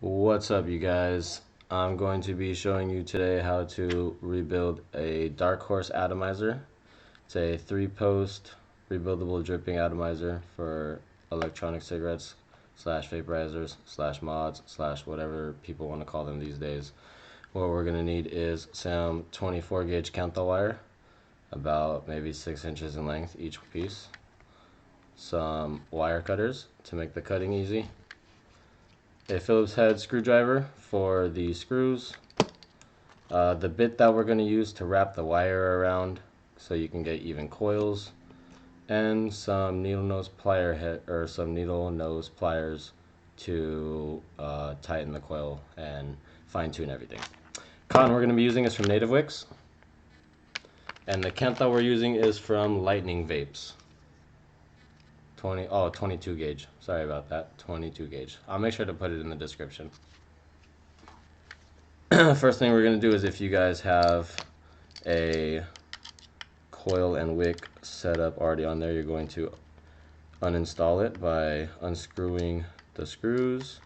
What's up, you guys? I'm going to be showing you today how to rebuild a Dark Horse atomizer. It's a 3-post rebuildable dripping atomizer for electronic cigarettes slash vaporizers slash mods slash whatever people want to call them these days. What we're going to need is some 24 gauge Kanthal wire, about maybe 6 inches in length each piece, some wire cutters to make the cutting easy, a Phillips head screwdriver for the screws, the bit that we're going to use to wrap the wire around so you can get even coils, and some needle nose plier head or some needle nose pliers to tighten the coil and fine tune everything. Cotton we're going to be using is from Native Wicks, and the Kanthal we're using is from Lightning Vapes. 22 gauge. Sorry about that. 22 gauge. I'll make sure to put it in the description. First thing we're going to do is, if you guys have a coil and wick set up already on there, you're going to uninstall it by unscrewing the screws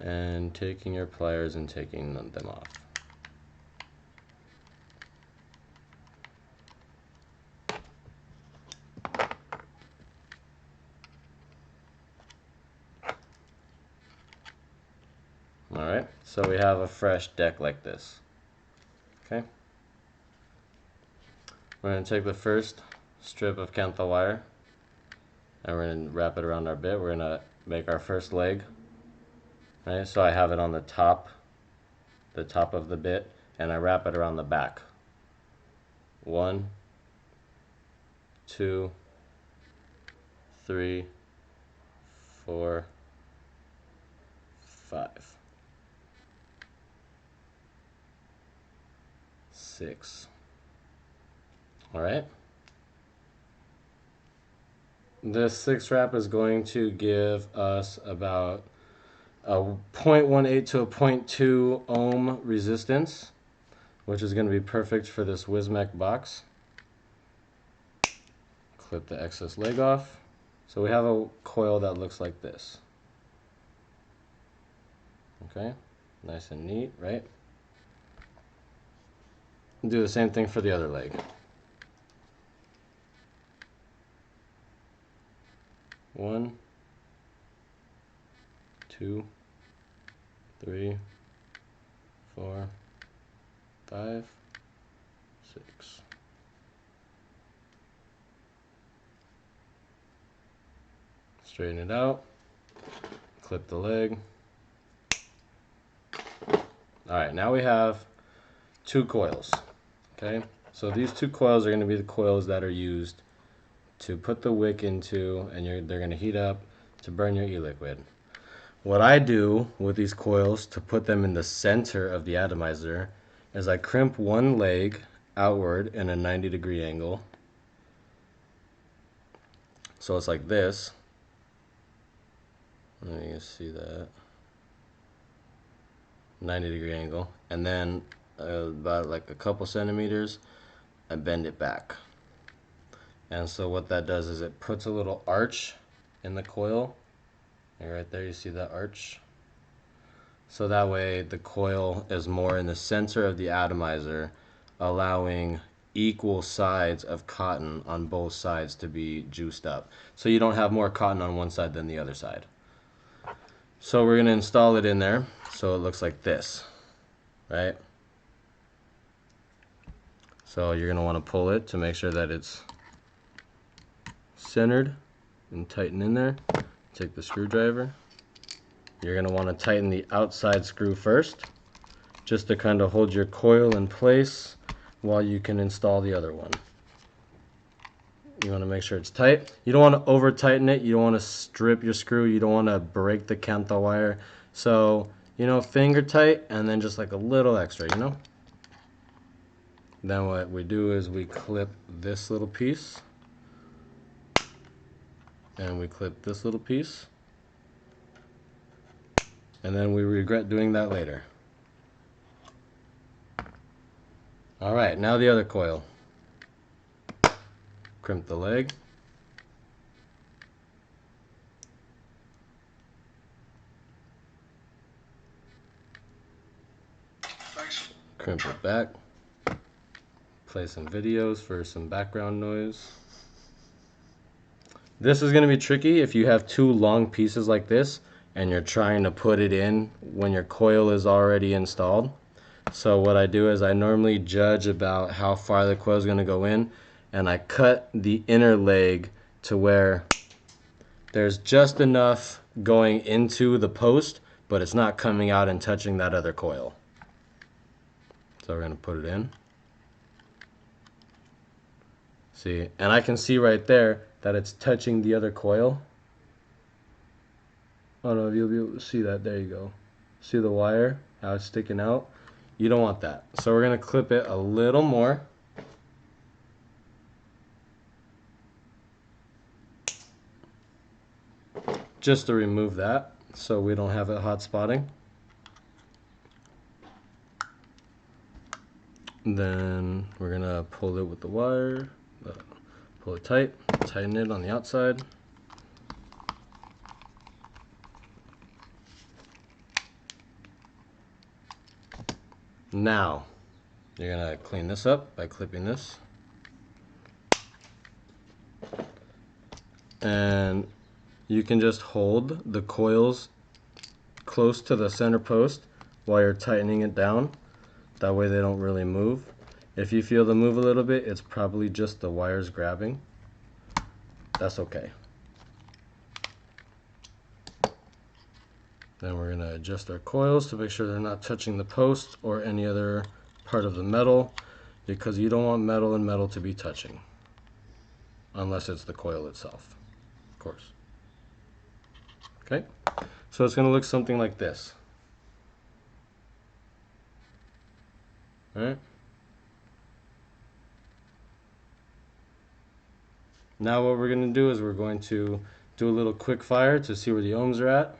and taking your pliers and taking them off. Alright, so we have a fresh deck like this. Okay, we're going to take the first strip of Kanthal wire and we're going to wrap it around our bit. We're going to make our first leg. Right, so I have it on the top of the bit, and I wrap it around the back. 1, 2, 3, 4, 5, 6. All right. This 6 wrap is going to give us about a 0.18 to a 0.2 ohm resistance, which is going to be perfect for this Wismec box. Clip the excess leg off. So we have a coil that looks like this. Okay, nice and neat, right? Do the same thing for the other leg. 1, 2, 3, 4, 5, 6. Straighten it out, clip the leg. Alright, now we have 2 coils. Okay, so these 2 coils are going to be the coils that are used to put the wick into, and they're going to heat up to burn your e-liquid. What I do with these coils to put them in the center of the atomizer is I crimp one leg outward in a 90-degree angle. So it's like this. You can see that 90-degree angle, and then about like a couple centimeters I bend it back. And so what that does is it puts a little arch in the coil, and right there you see that arch. So that way the coil is more in the center of the atomizer, allowing equal sides of cotton on both sides to be juiced up, so you don't have more cotton on one side than the other side. So we're going to install it in there so it looks like this, right? So you're going to want to pull it to make sure that it's centered and tighten in there. Take the screwdriver. You're going to want to tighten the outside screw first, just to kind of hold your coil in place while you can install the other one. You want to make sure it's tight. You don't want to over tighten it. You don't want to strip your screw. You don't want to break the Kanthal wire. So, finger tight, and then just like a little extra, Then what we do is we clip this little piece, and we clip this little piece, and then we regret doing that later. Alright, now the other coil. Crimp the leg. Crimp it back. Play some videos for some background noise. This is going to be tricky if you have two long pieces like this and you're trying to put it in when your coil is already installed. So what I do is I normally judge about how far the coil is going to go in, and I cut the inner leg to where there's just enough going into the post, but it's not coming out and touching that other coil. So we're going to put it in. See, and I can see right there that it's touching the other coil. I don't know if you'll be able to see that. There you go. See the wire, how it's sticking out? You don't want that. So we're going to clip it a little more. Just to remove that so we don't have it hot spotting. Then we're going to pull it with the wire. Pull it tight, tighten it on the outside. Now, you're going to clean this up by clipping this. And you can just hold the coils close to the center post while you're tightening it down. That way they don't really move. If you feel them move a little bit, it's probably just the wires grabbing. That's okay. Then we're going to adjust our coils to make sure they're not touching the post or any other part of the metal, because you don't want metal and metal to be touching unless it's the coil itself, of course. Okay, so it's going to look something like this. All right. Now what we're going to do is we're going to do a little quick fire to see where the ohms are at.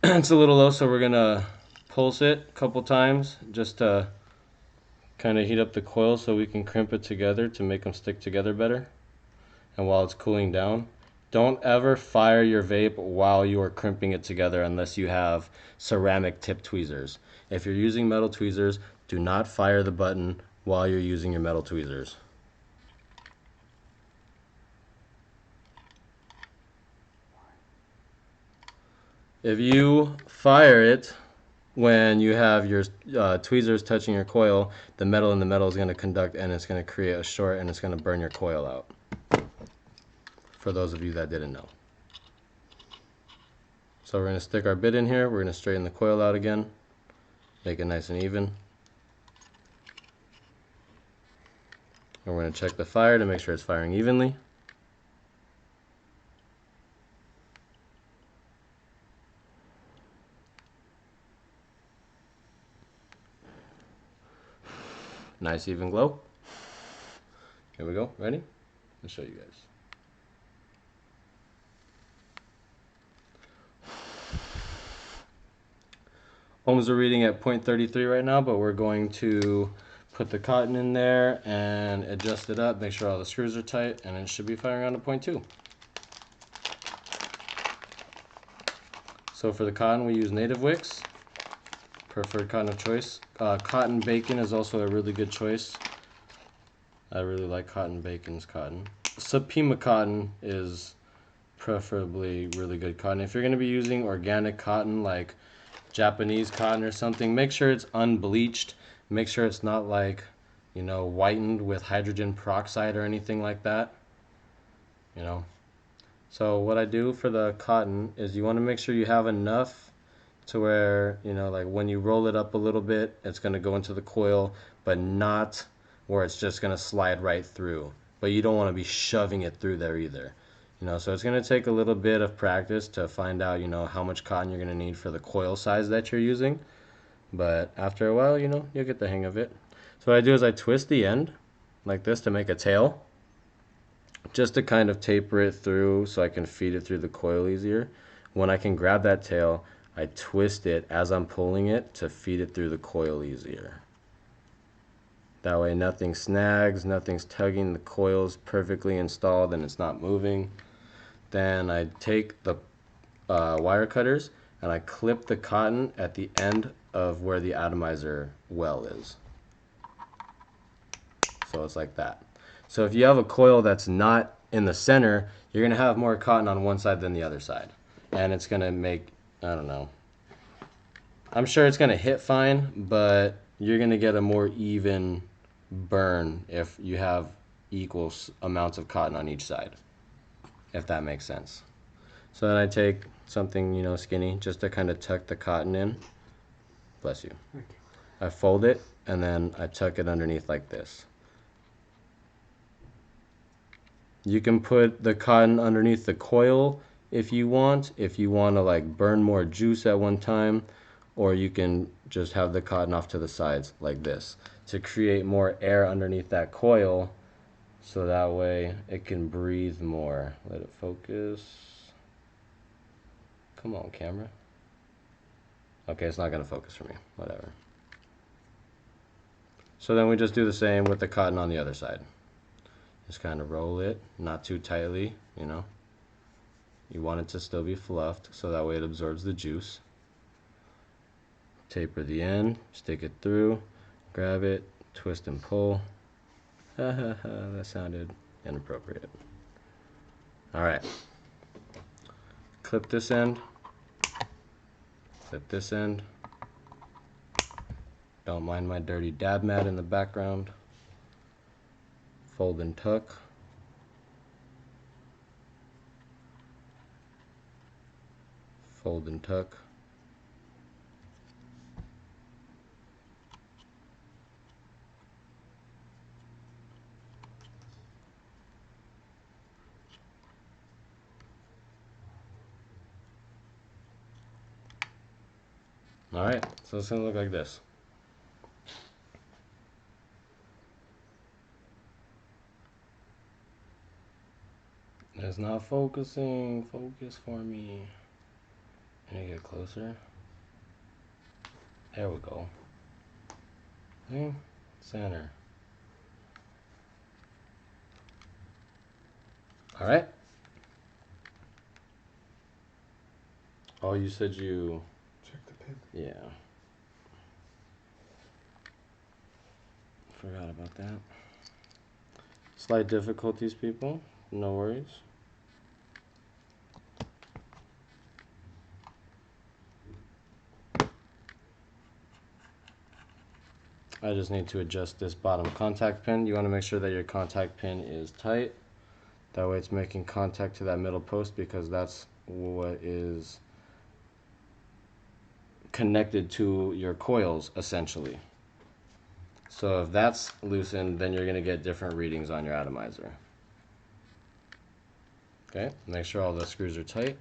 It's a little low, so we're going to pulse it a couple times just to kind of heat up the coil so we can crimp it together to make them stick together better. And while it's cooling down, don't ever fire your vape while you are crimping it together unless you have ceramic tip tweezers. If you're using metal tweezers, do not fire the button while you're using your metal tweezers. If you fire it when you have your tweezers touching your coil, the metal in the metal is going to conduct and it's going to create a short and it's going to burn your coil out. For those of you that didn't know. So we're going to stick our bit in here. We're going to straighten the coil out again. Make it nice and even. And we're going to check the fire to make sure it's firing evenly. Nice even glow. Here we go. Ready? I'll show you guys. Ohms are reading at 0.33 right now, but we're going to put the cotton in there and adjust it up, make sure all the screws are tight, and it should be firing on to 0.2. So for the cotton, we use native Wicks, preferred cotton of choice. Cotton bacon is also a really good choice. I really like cotton bacon's cotton. Supima cotton is preferably really good cotton. If you're going to be using organic cotton like Japanese cotton or something, make sure it's unbleached. Make sure it's not like, you know, whitened with hydrogen peroxide or anything like that. You know. So what I do for the cotton is you want to make sure you have enough to where, you know, like when you roll it up a little bit, it's going to go into the coil, but not where it's just going to slide right through. But you don't want to be shoving it through there either. You know, so it's going to take a little bit of practice to find out, you know, how much cotton you're going to need for the coil size that you're using. But after a while, you know, you'll get the hang of it. So what I do is I twist the end like this to make a tail, just to kind of taper it through so I can feed it through the coil easier. When I can grab that tail, I twist it as I'm pulling it to feed it through the coil easier. That way nothing snags, nothing's tugging, the coil's perfectly installed and it's not moving. Then I take the wire cutters and I clip the cotton at the end of where the atomizer well is. So it's like that. So if you have a coil that's not in the center, you're going to have more cotton on one side than the other side. And it's going to make, I don't know, I'm sure it's going to hit fine, but you're going to get a more even burn if you have equal amounts of cotton on each side, if that makes sense. So then I take something, you know, skinny, just to kind of tuck the cotton in. Bless you. I fold it, and then I tuck it underneath like this. You can put the cotton underneath the coil if you want to like burn more juice at one time, or you can just have the cotton off to the sides like this to create more air underneath that coil, so that way it can breathe more. Let it focus. Come on, camera. Okay, it's not gonna focus for me, whatever. So then we just do the same with the cotton on the other side. Just kind of roll it, not too tightly, you know. You want it to still be fluffed, so that way it absorbs the juice. Taper the end, stick it through, grab it, twist and pull. Ha ha ha, that sounded inappropriate. Alright. Clip this end. Clip this end. Don't mind my dirty dab mat in the background. Fold and tuck. Fold and tuck. Alright, so it's going to look like this. It's not focusing. Focus for me. Can I get closer? There we go. See? Center. Alright. Oh, you said you... Check the pin. Yeah. Forgot about that. Slight difficulties, people. No worries. I just need to adjust this bottom contact pin. You want to make sure that your contact pin is tight. That way it's making contact to that middle post, because that's what is connected to your coils, essentially. So if that's loosened, then you're going to get different readings on your atomizer. Okay, make sure all the screws are tight.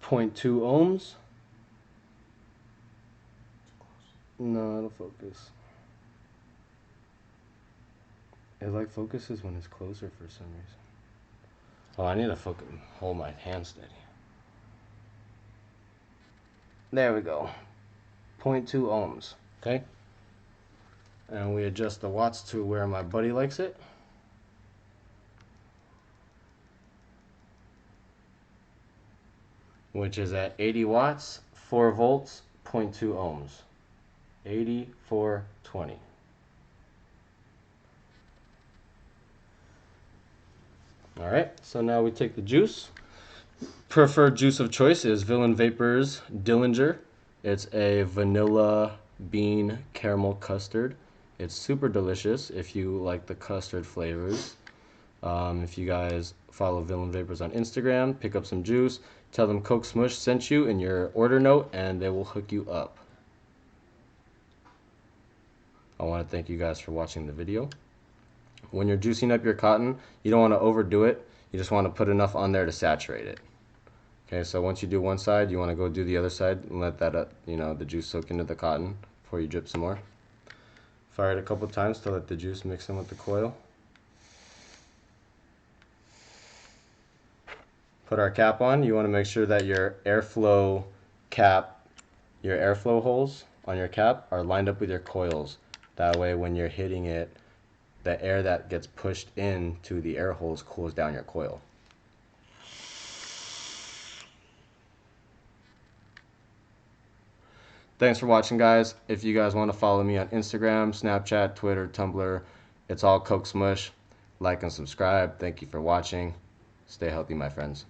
.2 ohms. No, it'll focus. It like focuses when it's closer for some reason. Oh, I need to focus. Hold my hand steady. There we go. 0.2 ohms. Okay. And we adjust the watts to where my buddy likes it. Which is at 80 watts, 4 volts, 0.2 ohms. 80, 4, 20. Alright, so now we take the juice. Preferred juice of choice is Villain Vapors Dillinger. It's a vanilla bean caramel custard. It's super delicious if you like the custard flavors. If you guys follow Villain Vapors on Instagram, pick up some juice, tell them Kokesmush sent you in your order note, and they will hook you up. I want to thank you guys for watching the video. When you're juicing up your cotton, you don't want to overdo it. You just want to put enough on there to saturate it. Okay, so once you do one side, you want to go do the other side and let that, the juice soak into the cotton before you drip some more. Fire it a couple times to let the juice mix in with the coil. Put our cap on. You want to make sure that your airflow holes on your cap are lined up with your coils. That way when you're hitting it, the air that gets pushed into the air holes cools down your coil. Thanks for watching, guys. If you guys want to follow me on Instagram, Snapchat, Twitter, Tumblr, it's all Kokesmush. Like and subscribe. Thank you for watching. Stay healthy, my friends.